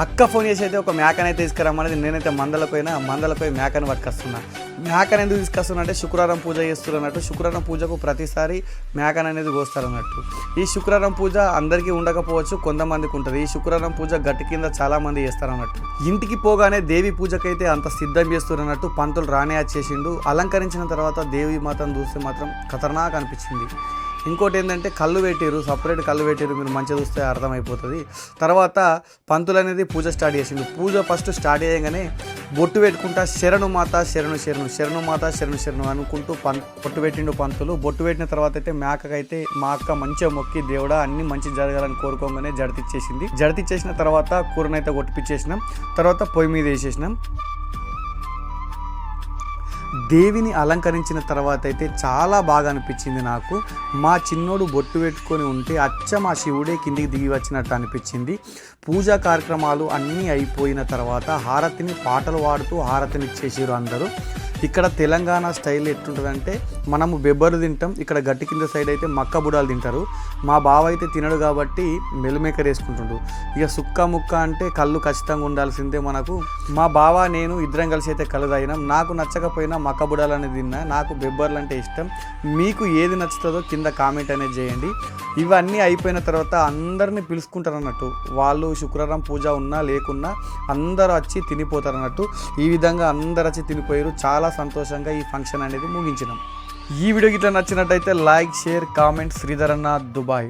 అక్క ఫోన్ చేసి అయితే ఒక మేకనైతే తీసుకురమ్మనేది. నేనైతే మందలకు పోయి మేకను పట్టుకొస్తున్నా. మేకను ఎందుకు తీసుకొస్తున్నా అంటే శుక్రవారం పూజ చేస్తున్నట్టు. శుక్రవారం పూజకు ప్రతిసారి మేకను అనేది కోస్తారన్నట్టు. ఈ శుక్రవారం పూజ అందరికీ ఉండకపోవచ్చు, కొంతమందికి ఉంటుంది. ఈ శుక్రవారం పూజ గట్టి కింద చాలామంది చేస్తారన్నట్టు. ఇంటికి పోగానే దేవి పూజకైతే అంత సిద్ధం చేస్తున్నట్టు. పంతులు రానే వచ్చేసిండు. అలంకరించిన తర్వాత దేవి మాతను చూస్తే మాత్రం ఖతర్నాక్ అనిపించింది. ఇంకోటి ఏంటంటే కళ్ళు పెట్టారు, సపరేట్ కళ్ళు పెట్టారు. మీరు మంచిగా చూస్తే అర్థమైపోతుంది. తర్వాత పంతులు అనేది పూజ స్టార్ట్ చేసిండు. పూజ ఫస్ట్ స్టార్ట్ చేయగానే బొట్టు పెట్టుకుంటా శరణు మాత శరణు శరణు శరణు మాత శరణు శరణు అనుకుంటూ బొట్టు పెట్టిండు పంతులు. బొట్టు పెట్టిన తర్వాత అయితే మేకకైతే మా అక్క మంచిగా మొక్కి దేవుడా అన్ని మంచి జరగాలని కోరుకోగానే జడితిచ్చేసింది. జడితిచ్చేసిన తర్వాత కూరనైతే కొట్టిపిచ్చేసినాం. తర్వాత పొయ్యి మీద వేసేసినాం. దేవిని అలంకరించిన తర్వాత అయితే చాలా బాగా అనిపించింది నాకు. మా చిన్నోడు బొట్టు పెట్టుకొని ఉంటే అచ్చం ఆ శివుడే కిందికి దిగి వచ్చినట్టు అనిపించింది. పూజా కార్యక్రమాలు అన్నీ అయిపోయిన తర్వాత హారతిని పాటలు పాడుతూ హారతిని ఇచ్చేసారు అందరూ. ఇక్కడ తెలంగాణ స్టైల్ ఎట్లుంటుందంటే మనము బెబ్బరు తింటాం, ఇక్కడ గట్టి కింద సైడ్ అయితే మక్క బుడాలు తింటారు. మా బావ అయితే తినడు కాబట్టి మెల్లుమేకర్ వేసుకుంటుండు. ఇక సుక్క ముక్క అంటే కళ్ళు ఖచ్చితంగా ఉండాల్సిందే మనకు. మా బావ నేను ఇద్దరం కలిసి అయితే కళ్ళు తాగినాం. నాకు నచ్చకపోయినా మక్క బుడాలు అనేది తిన్నా. నాకు బెబ్బర్లు అంటే ఇష్టం. మీకు ఏది నచ్చుతుందో కింద కామెంట్ అనేది చేయండి. ఇవన్నీ అయిపోయిన తర్వాత అందరినీ పిలుచుకుంటారు అన్నట్టు. వాళ్ళు శుక్రవారం పూజ ఉన్నా లేకున్నా అందరూ వచ్చి తినిపోతారు అన్నట్టు. ఈ విధంగా అందరు వచ్చి తినిపోయారు. చాలా సంతోషంగా ఈ ఫంక్షన్ అనేది ముగించినాం. ఈ వీడియోకి ఇట్లా నచ్చినట్టయితే లైక్, షేర్, కామెంట్. శ్రీధర్ అన్న, దుబాయ్.